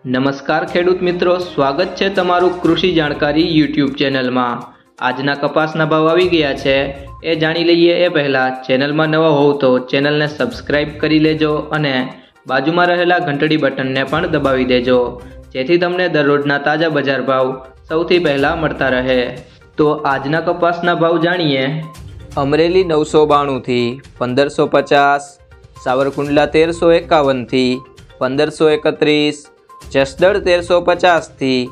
નમસ્કાર ખેડૂત મિત્રો, સ્વાગત છે તમારું કૃષિ જાણકારી યુટ્યુબ ચેનલમાં। આજના કપાસના ભાવ આવી ગયા છે એ જાણી લઈએ એ પહેલાં ચેનલમાં નવા હોવ તો ચેનલને સબસ્ક્રાઇબ કરી લેજો અને બાજુમાં રહેલા ઘંટડી બટનને પણ દબાવી દેજો, જેથી તમને દરરોજના તાજા બજાર ભાવ સૌથી પહેલાં મળતા રહે। તો આજના કપાસના ભાવ જાણીએ। અમરેલી 992 થી 1550, સાવરકુંડલા 1351 થી 1531, જસદણ 1350 થી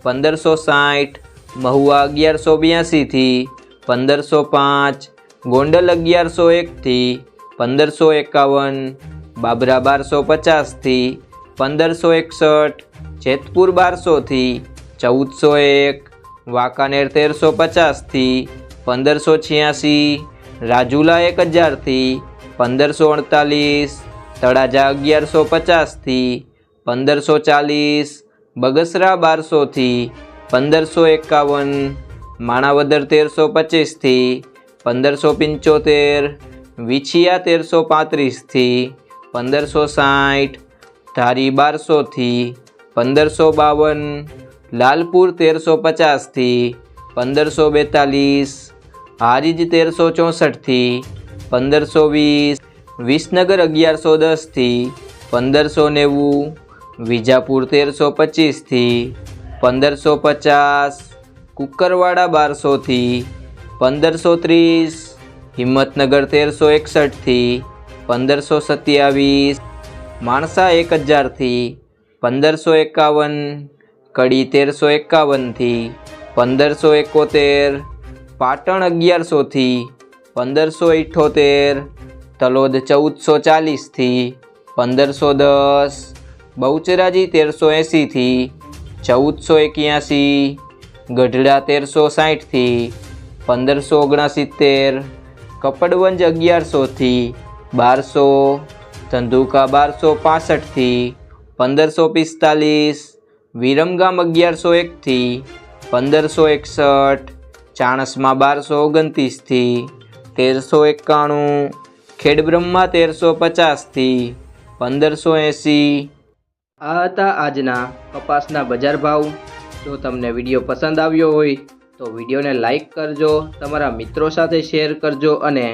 1560, મહુવા 1182 થી 1505, ગોંડલ 1101 થી 1551, બાબરા 1250 થી 1561, જેતપુર 1200 થી 1401, વાંકાનેર 1350 થી 1586, રાજુલા 1000 થી 1548, તળાજા 1150 થી 1540, બગસરા 1200 થી 1551, માણાવદર 1325 થી 1575, વિછિયા 1335 થી 1560, ધારી 1200 થી 1552, લાલપુર 1350 થી 1542, હારીજ 1364 થી 1520, વિસનગર 1110 થી 1590, વિજાપુર 1325 થી 1550, કુકરવાડા 1200 થી 1530, હિંમતનગર 1361 થી 1527, માણસા 1000 થી 1551, કડી 1351 થી 1571, પાટણ 1100 થી 1578, તલોદ 1440 થી 1510, બહુચરાજી 1380 થી 1481, ગઢડા 1360 થી 1569, કપડવંજ 1100 થી 1200, ધંધુકા 1265 થી 1545, વિરમગામ 1101 થી 1561, ચાણસ્મા 1229 થી 1391, ખેડબ્રહ્મા 1350 થી 1580। આ હતા આજના કપાસના બજાર ભાવ। જો તમને વિડીયો પસંદ આવ્યો હોય તો વિડીયોને લાઈક કરજો, તમારા મિત્રો સાથે શેર કરજો અને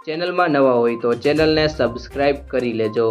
ચેનલમાં નવા હોય તો ચેનલને સબસ્ક્રાઈબ કરી લેજો।